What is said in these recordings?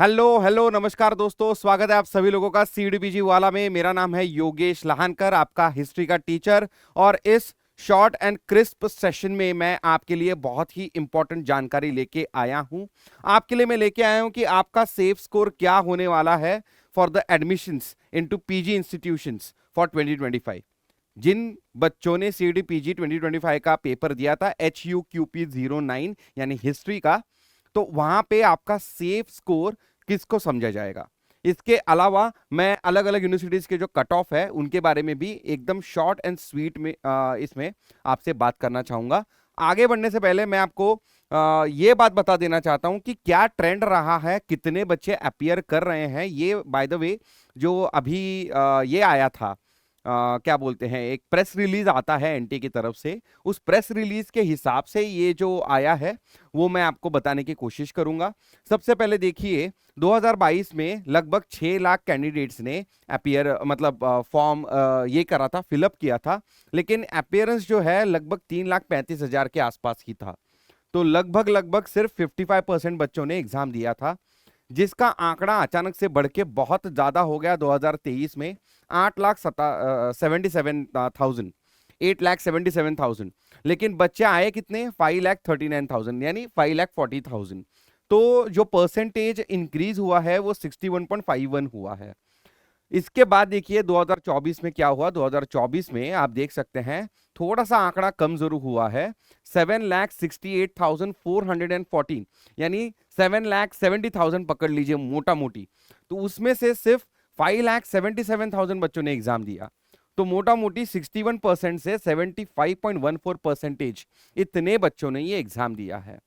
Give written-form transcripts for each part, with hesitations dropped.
Hello hello नमस्कार दोस्तों, स्वागत है आप सभी लोगों का सीडीपीजी वाला में। मेरा नाम है योगेश लहानकर, आपका हिस्ट्री का टीचर। और इस शॉर्ट एंड क्रिस्प सेशन में मैं आपके लिए बहुत ही इंपॉर्टेंट जानकारी लेके आया हूं। आपके लिए मैं लेके आया हूं कि आपका सेफ स्कोर क्या होने वाला है for the admissions into PG institutions for 2025। जिन बच्चों ने सीडीपीजी 2025 का पेपर दिया था HUQP09 यानी हिस्ट्री का, तो वहां पे आपका सेफ स्कोर किसको समझा जाएगा। इसके अलावा मैं अलग अलग यूनिवर्सिटीज के जो कट ऑफ है उनके बारे में भी एकदम शॉर्ट एंड स्वीट में इसमें आपसे बात करना चाहूंगा। आगे बढ़ने से पहले मैं आपको ये बात बता देना चाहता हूं कि क्या ट्रेंड रहा है, कितने बच्चे अपियर कर रहे हैं। ये बाय द वे जो अभी ये आया था, क्या बोलते हैं, एक प्रेस रिलीज आता है एनटी की तरफ से, उस प्रेस रिलीज के हिसाब से ये जो आया है वो मैं आपको बताने की कोशिश करूंगा। सबसे पहले देखिए, 2022 में लगभग 6 लाख कैंडिडेट्स ने अपियर मतलब फॉर्म ये करा था, फिलअप किया था, लेकिन अपियरेंस जो है लगभग 3,35,000 के आसपास ही था। तो लगभग लगभग सिर्फ 55% बच्चों ने एग्जाम दिया था, जिसका आंकड़ा अचानक से बढ़ के बहुत ज्यादा हो गया 2023 में। 8,77,000, 8,77,000। लेकिन बच्चे आए कितने? 5,39,000 यानी 5,40,000। तो जो परसेंटेज इंक्रीज हुआ है वो 61.51 हुआ है। इसके बाद देखिए 2024 में क्या हुआ। 2024 में आप देख सकते हैं थोड़ा सा आंकड़ा कम जरूर हुआ है, 7,68,414 यानी 7,70,000 पकड़ लीजिए मोटा मोटी। तो उसमें से सिर्फ 5,77,000 बच्चों ने एग्जाम दिया। तो मोटा मोटी 61% से 75.14% इतने बच्चों ने ये एग्जाम दिया है।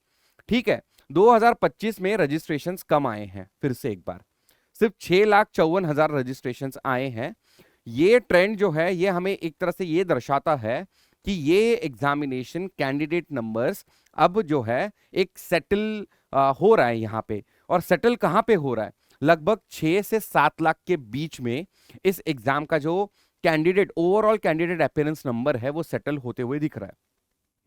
ठीक है, 2025 में रजिस्ट्रेशंस कम आए हैं, फिर से एक बार सिर्फ 6,54,000 रजिस्ट्रेशंस आए हैं। ये ट्रेंड जो है ये हमें एक तरह से ये दर्शाता है कि ये एग्जामिनेशन कैंडिडेट नंबर्स अब जो है एक सेटल हो रहा है यहाँ पे। और सेटल कहाँ पे हो रहा है? लगभग 6 से 7 लाख के बीच में इस एग्जाम का जो candidate overall candidate appearance number है वो सेटल होते हुए दिख रहा है।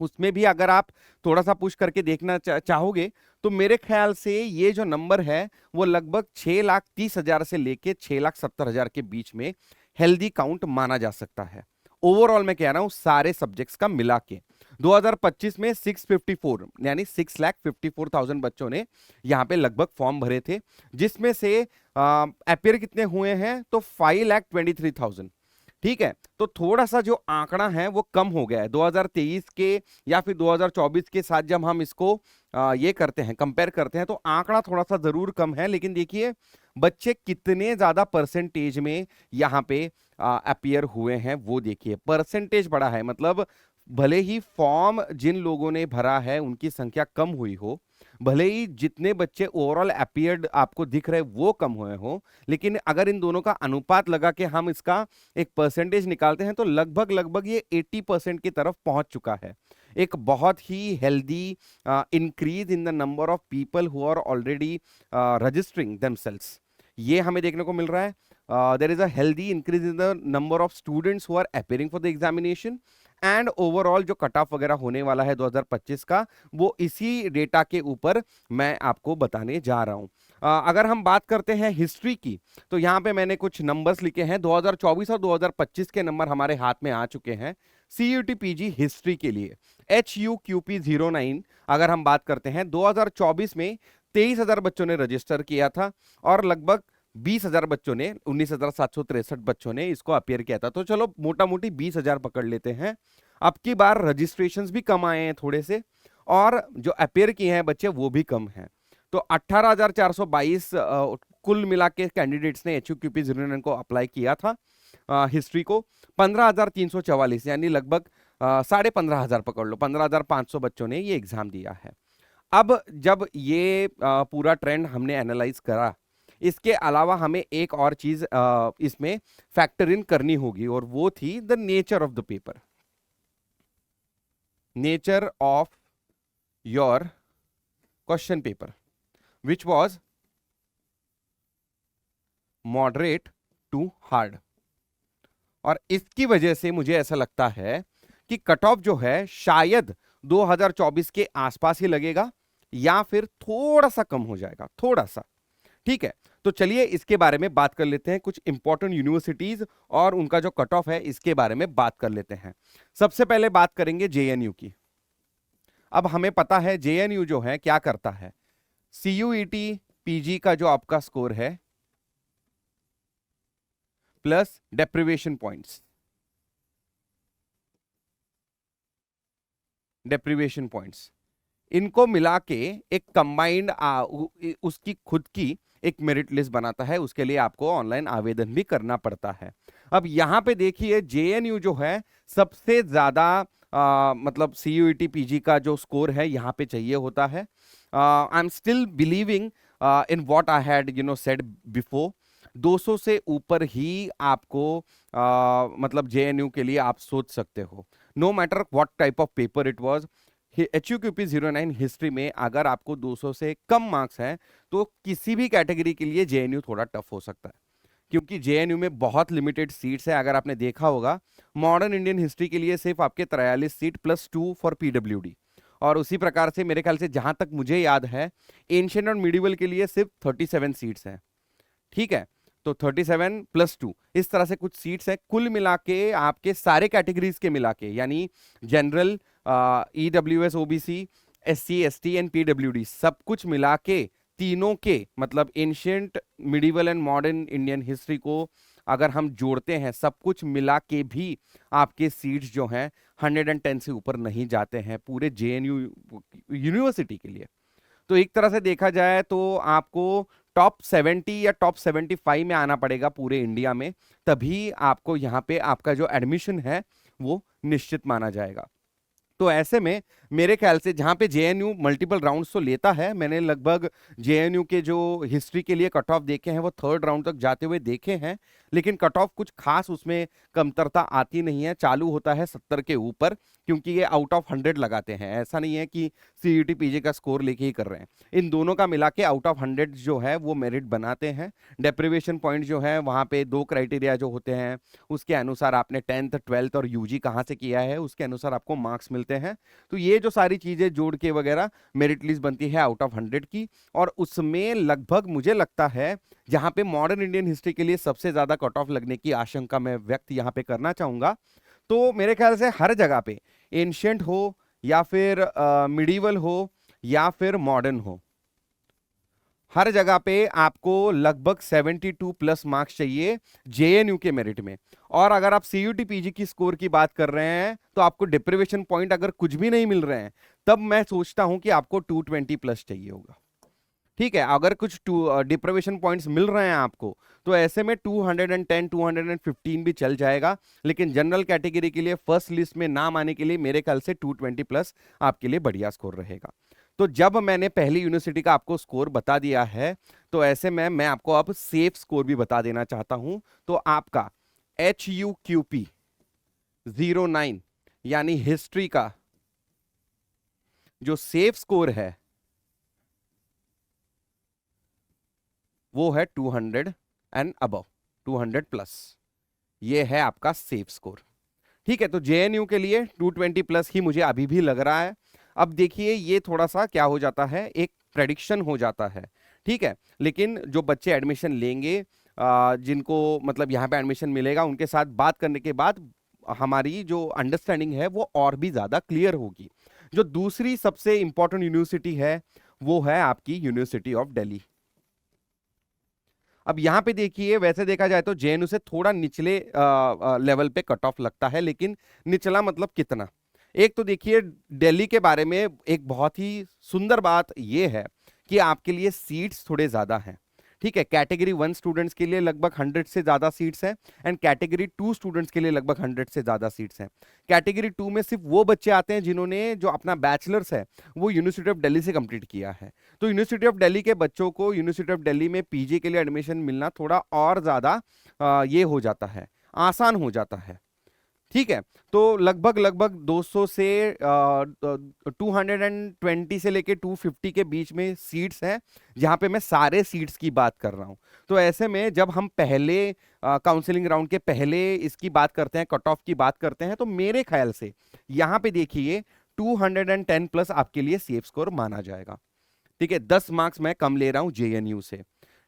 उसमें भी अगर आप थोड़ा सा पुश करके देखना चाहोगे तो मेरे ख्याल से ये जो नंबर है वो लगभग 6,30,000 से लेके 6,70,000 के बीच में हेल्दी काउंट माना जा सकता है। ओवरऑल मैं कह रहा हूं सारे सब्जेक्ट्स का मिला के 2025 में 654 यानी 6,54,000 बच्चों ने यहां पे लगभग फॉर्म भरे थे, जिसमें से अपियर कितने हुए हैं तो 5,23,000। ठीक है, तो थोड़ा सा जो आंकड़ा है वो कम हो गया है 2023 के या फिर 2024 के साथ। जब हम इसको ये करते हैं, कंपेयर करते हैं, तो आंकड़ा थोड़ा सा जरूर कम है, लेकिन देखिए बच्चे कितने ज्यादा परसेंटेज में यहाँ पे अपियर हुए हैं वो देखिए। परसेंटेज बड़ा है, मतलब भले ही फॉर्म जिन लोगों ने भरा है उनकी संख्या कम हुई हो, भले ही जितने बच्चे ओवरऑल अपियर्ड आपको दिख रहे वो कम हुए हो, लेकिन अगर इन दोनों का अनुपात लगा के हम इसका एक परसेंटेज निकालते हैं तो लगभग लगभग ये 80% की तरफ पहुंच चुका है। एक बहुत ही healthy increase in the number of people who are already registering themselves, ये हमें देखने को मिल रहा है। There is a healthy increase in the number of students who are appearing for the examination. And overall जो कट ऑफ वगैरह होने वाला है 2025 का वो इसी डेटा के ऊपर मैं आपको बताने जा रहा हूं। अगर हम बात करते हैं हिस्ट्री की, तो यहां पे मैंने कुछ नंबर्स लिखे हैं। 2024 और 2025 के नंबर हमारे हाथ में आ चुके हैं सीयूटी पीजी हिस्ट्री के लिए। HUQP09 अगर हम बात करते हैं 2024 में 23,000 बच्चों ने रजिस्टर किया था और लगभग 20,000 बच्चों ने, 19,763 बच्चों ने इसको अपियर किया था। तो चलो मोटा मोटी 20,000 पकड़ लेते हैं। अब की बार रजिस्ट्रेशंस भी कम आए हैं थोड़े से, और जो अपियर किए हैं बच्चे वो भी कम हैं। तो 18,422 कुल मिला के कैंडिडेट्स ने HUQP09 को अप्लाई किया था हिस्ट्री को। 15,344 यानी लगभग 15,500 पकड़ लो, 15,500 बच्चों ने ये एग्जाम दिया है। अब जब ये पूरा ट्रेंड हमने एनालाइज करा, इसके अलावा हमें एक और चीज इसमें फैक्टर इन करनी होगी, और वो थी the nature of the paper, nature of your question paper which was moderate to hard. और इसकी वजह से मुझे ऐसा लगता है कि कट ऑफ जो है शायद 2024 के आसपास ही लगेगा या फिर थोड़ा सा कम हो जाएगा, थोड़ा सा। ठीक है, तो चलिए इसके बारे में बात कर लेते हैं, कुछ इंपॉर्टेंट यूनिवर्सिटीज और उनका जो कट ऑफ है इसके बारे में बात कर लेते हैं। सबसे पहले बात करेंगे जेएनयू की। अब हमें पता है जेएनयू जो है क्या करता है, सीयूईटी पीजी का जो आपका स्कोर है plus deprivation points, deprivation points, इनको मिला के एक कंबाइंड उसकी खुद की एक मेरिट लिस्ट बनाता है। उसके लिए आपको ऑनलाइन आवेदन भी करना पड़ता है। अब यहां पे देखिए जेएनयू जो है सबसे ज्यादा मतलब सीयूईटी पीजी का जो स्कोर है यहां पे चाहिए होता है। I am still believing in what I had said before, 200 से ऊपर ही आपको मतलब जेएनयू के लिए आप सोच सकते हो, no matter what type of paper it was. HUQP 09 history में अगर आपको 200 से कम मार्क्स हैं तो किसी भी कैटेगरी के लिए जेएनयू थोड़ा टफ हो सकता है, क्योंकि जेएनयू में बहुत लिमिटेड सीट्स है। अगर आपने देखा होगा मॉडर्न इंडियन हिस्ट्री के लिए सिर्फ आपके 43 सीट प्लस 2 फॉर पीडब्ल्यूडी, और उसी प्रकार से मेरे ख्याल से जहां तक मुझे याद है एंशिएंट और मिडिवल के लिए सिर्फ 37 सीट्स हैं। ठीक है, तो 37 प्लस 2 इस तरह से कुछ सीट्स है। कुल मिला के आपके सारे कैटेगरीज के मिला के, यानी general, EWS OBC, SC ST and PWD, सब कुछ मिला के तीनों के मतलब ancient, medieval and modern Indian history को अगर हम जोड़ते हैं, सब कुछ मिला के भी आपके सीट्स जो हैं 110 से ऊपर नहीं जाते हैं पूरे जेएनयू यूनिवर्सिटी के लिए। तो एक तरह से देखा जाए तो आपको टॉप 70 या टॉप 75 में आना पड़ेगा पूरे इंडिया में, तभी आपको यहाँ पे आपका जो एडमिशन है वो निश्चित माना जाएगा। तो ऐसे में मेरे ख्याल से जहां पे जेएनयू मल्टीपल राउंड्स तो लेता है, मैंने लगभग जेएनयू के जो हिस्ट्री के लिए कट ऑफ देखे हैं वो 3rd राउंड तक जाते हुए देखे हैं, लेकिन कट ऑफ कुछ खास उसमें कमतरता आती नहीं है। चालू होता है 70 के ऊपर, क्योंकि ये आउट ऑफ 100 लगाते हैं, ऐसा नहीं है कि सीयूटी पीजी का स्कोर लेके ही कर रहे हैं। इन दोनों का मिला के आउट ऑफ 100 जो है वो मेरिट बनाते हैं। डेप्रिवेशन पॉइंट जो है वहां पे 2 क्राइटेरिया जो होते हैं, उसके अनुसार आपने 10th 12th और यूजी कहाँ से किया है उसके अनुसार आपको मार्क्स मिलते हैं। तो ये जो सारी चीजें जोड़ के वगैरह मेरिट लिस्ट बनती है आउट ऑफ 100 की, और उसमें लगभग मुझे लगता है जहां पे मॉडर्न इंडियन हिस्ट्री के लिए सबसे ज्यादा कट ऑफ लगने की आशंका मैं व्यक्त यहां पे करना चाहूंगा। तो मेरे ख्याल से हर जगह पे एंशिएंट हो या फिर मिडिवल हो या फिर मॉडर्न हो, हर जगह पे आपको लगभग 72 प्लस मार्क्स चाहिए जेएनयू के मेरिट में। और अगर आप सीयूटी पीजी की स्कोर की बात कर रहे हैं तो आपको डिप्रिवेशन पॉइंट अगर कुछ भी नहीं मिल रहे हैं, तब मैं सोचता हूं कि आपको 220 प्लस चाहिए होगा। ठीक है, अगर कुछ डिप्रिवेशन पॉइंट्स मिल रहे हैं आपको तो ऐसे में 210 215 भी चल जाएगा, लेकिन जनरल कैटेगरी के लिए फर्स्ट लिस्ट में नाम आने के लिए मेरे ख्याल से 220 प्लस आपके लिए बढ़िया स्कोर रहेगा। तो जब मैंने पहली यूनिवर्सिटी का आपको स्कोर बता दिया है, तो ऐसे में मैं आपको अब सेफ स्कोर भी बता देना चाहता हूं। तो आपका HUQP 09 यानी हिस्ट्री का जो सेफ स्कोर है वो है 200 एंड अबव, 200 प्लस, ये है आपका सेफ स्कोर। ठीक है, तो जेएनयू के लिए 220 प्लस ही मुझे अभी भी लग रहा है। अब देखिए ये थोड़ा सा क्या हो जाता है, एक प्रेडिक्शन हो जाता है। ठीक है, लेकिन जो बच्चे एडमिशन लेंगे, जिनको मतलब यहाँ पे एडमिशन मिलेगा, उनके साथ बात करने के बाद हमारी जो अंडरस्टैंडिंग है वो और भी ज्यादा क्लियर होगी। जो दूसरी सबसे इंपॉर्टेंट यूनिवर्सिटी है वो है आपकी यूनिवर्सिटी ऑफ दिल्ली। अब यहां पे देखिए, वैसे देखा जाए तो जेएनयू से थोड़ा निचले लेवल पे कट ऑफ लगता है, लेकिन निचला मतलब कितना। एक तो देखिए दिल्ली के बारे में एक बहुत ही सुंदर बात यह है कि आपके लिए सीट्स थोड़े ज्यादा हैं। ठीक है, कैटेगरी 1 स्टूडेंट्स के लिए लगभग 100 से ज्यादा सीट्स हैं एंड कैटेगरी 2 स्टूडेंट्स के लिए लगभग 100 से ज्यादा सीट्स हैं। कैटेगरी 2 में सिर्फ वो बच्चे आते हैं जिन्होंने जो अपना बैचलर्स है वो यूनिवर्सिटी ऑफ दिल्ली से कंप्लीट किया है। तो यूनिवर्सिटी ऑफ दिल्ली के बच्चों को यूनिवर्सिटी ऑफ दिल्ली में पीजी के लिए एडमिशन मिलना थोड़ा और ज्यादा ये हो जाता है, आसान हो जाता है। ठीक है, तो लगभग 200 से 220 से लेके 250 के बीच में सीट्स हैं, जहां पे मैं सारे सीट्स की बात कर रहा हूं। तो ऐसे में जब हम पहले काउंसलिंग राउंड के पहले इसकी बात करते हैं, कट ऑफ की बात करते हैं, तो मेरे ख्याल से यहां पे देखिए 210 प्लस आपके लिए सेफ स्कोर माना जाएगा। ठीक है, 10 मार्क्स मैं कम ले रहा हूं जेएनयू से।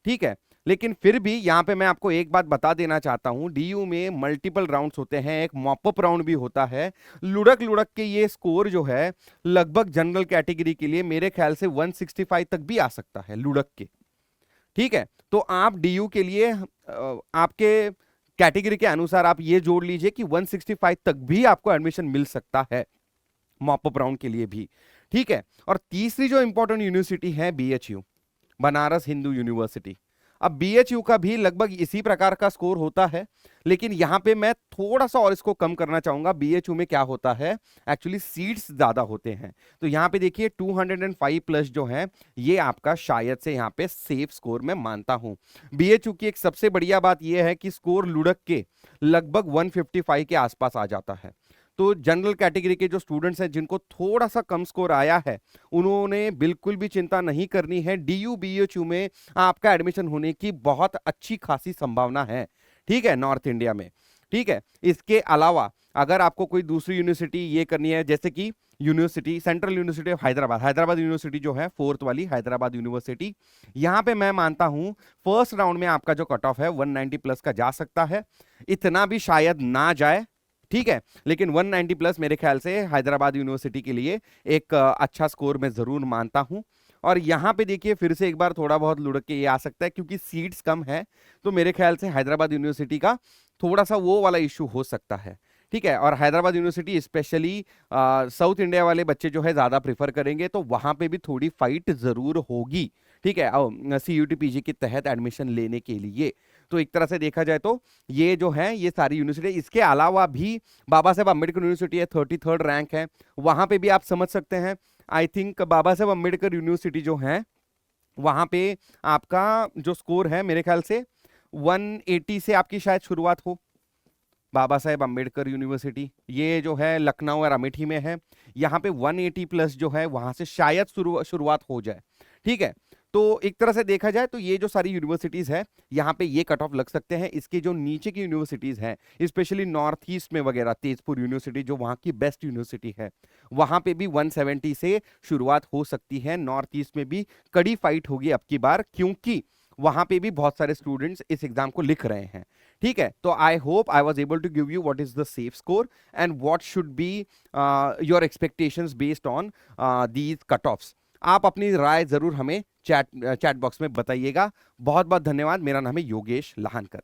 ठीक है। लेकिन फिर भी यहाँ पे मैं आपको एक बात बता देना चाहता हूँ, डीयू में मल्टीपल राउंड्स होते हैं, एक मॉपअप राउंड भी होता है। लुढ़क लुढ़क के ये स्कोर जो है लगभग जनरल कैटेगरी के लिए मेरे ख्याल से 165 तक भी आ सकता है लुढ़क के। ठीक है, तो आप डीयू के लिए आपके कैटेगरी के अनुसार आप ये जोड़ लीजिए कि 165 तक भी आपको एडमिशन मिल सकता है मॉपअप राउंड के लिए भी। ठीक है, और तीसरी जो इंपॉर्टेंट यूनिवर्सिटी है बीएचयू, बनारस हिंदू यूनिवर्सिटी। अब बीएचयू का भी लगभग इसी प्रकार का स्कोर होता है, लेकिन यहां पे मैं थोड़ा सा और इसको कम करना चाहूंगा। बीएचयू में क्या होता है, एक्चुअली सीट्स ज्यादा होते हैं, तो यहां पे देखिए 205 प्लस जो है ये आपका शायद से यहां पे सेफ स्कोर मैं मानता हूं। बीएचयू की एक सबसे बढ़िया बात यह है कि स्कोर लुढ़क के लगभग 155 के आसपास आ जाता है। तो जनरल कैटेगरी के जो स्टूडेंट्स हैं जिनको थोड़ा सा कम स्कोर आया है, उन्होंने बिल्कुल भी चिंता नहीं करनी है। डीयू बीएचयू में आपका एडमिशन होने की बहुत अच्छी खासी संभावना है। ठीक है, नॉर्थ इंडिया में। ठीक है, इसके अलावा अगर आपको कोई दूसरी यूनिवर्सिटी ये करनी है, जैसे कि university central university of Hyderabad, Hyderabad university जो है फोर्थ वाली हैदराबाद यूनिवर्सिटी, यहां पे मैं मानता हूं फर्स्ट राउंड में आपका जो कट ऑफ है 190 प्लस का जा सकता है। इतना भी शायद ना जाए, ठीक है, लेकिन 190 प्लस मेरे ख्याल से हैदराबाद यूनिवर्सिटी के लिए एक अच्छा स्कोर मैं जरूर मानता हूं। और यहां पे देखिए फिर से एक बार थोड़ा बहुत लुढ़क के ये आ सकता है, क्योंकि सीट्स कम है, तो मेरे ख्याल से हैदराबाद यूनिवर्सिटी का थोड़ा सा वो वाला इश्यू हो सकता है। ठीक है, और Hyderabad university specially south India वाले बच्चे जो है ज्यादा प्रेफर करेंगे, तो वहां पे भी थोड़ी फाइट जरूर होगी। ठीक है, सीयूटी पीजी के तहत एडमिशन लेने के लिए। तो एक तरह से देखा जाए तो ये जो है ये सारी यूनिवर्सिटी, इसके अलावा भी बाबा साहेब अम्बेडकर यूनिवर्सिटी है, 33rd रैंक है, वहां पे भी आप समझ सकते हैं। I think Baba Saheb Ambedkar university जो है वहां पे आपका जो स्कोर है मेरे ख्याल से 180 से आपकी शायद शुरुआत हो। बाबा साहेब अम्बेडकर यूनिवर्सिटी ये जो है लखनऊ और अमेठी में है, यहाँ पे 180 प्लस जो है वहां से शायद शुरुआत हो जाए। ठीक है, तो एक तरह से देखा जाए तो ये जो सारी यूनिवर्सिटीज है यहाँ पे ये कट ऑफ लग सकते हैं। इसके जो नीचे की यूनिवर्सिटीज हैं, स्पेशली नॉर्थ ईस्ट में वगैरह, तेजपुर यूनिवर्सिटी जो वहाँ की बेस्ट यूनिवर्सिटी है, वहां पे भी 170 से शुरुआत हो सकती है। नॉर्थ ईस्ट में भी कड़ी फाइट होगी अब की बार, क्योंकि वहां पे भी बहुत सारे स्टूडेंट्स इस एग्जाम को लिख रहे हैं। ठीक है, तो I hope I was able to give you what is the safe score and what should be your expectations based on these cut offs. आप अपनी राय जरूर हमें चैट बॉक्स में बताइएगा। बहुत बहुत धन्यवाद। मेरा नाम है योगेश लहानकर।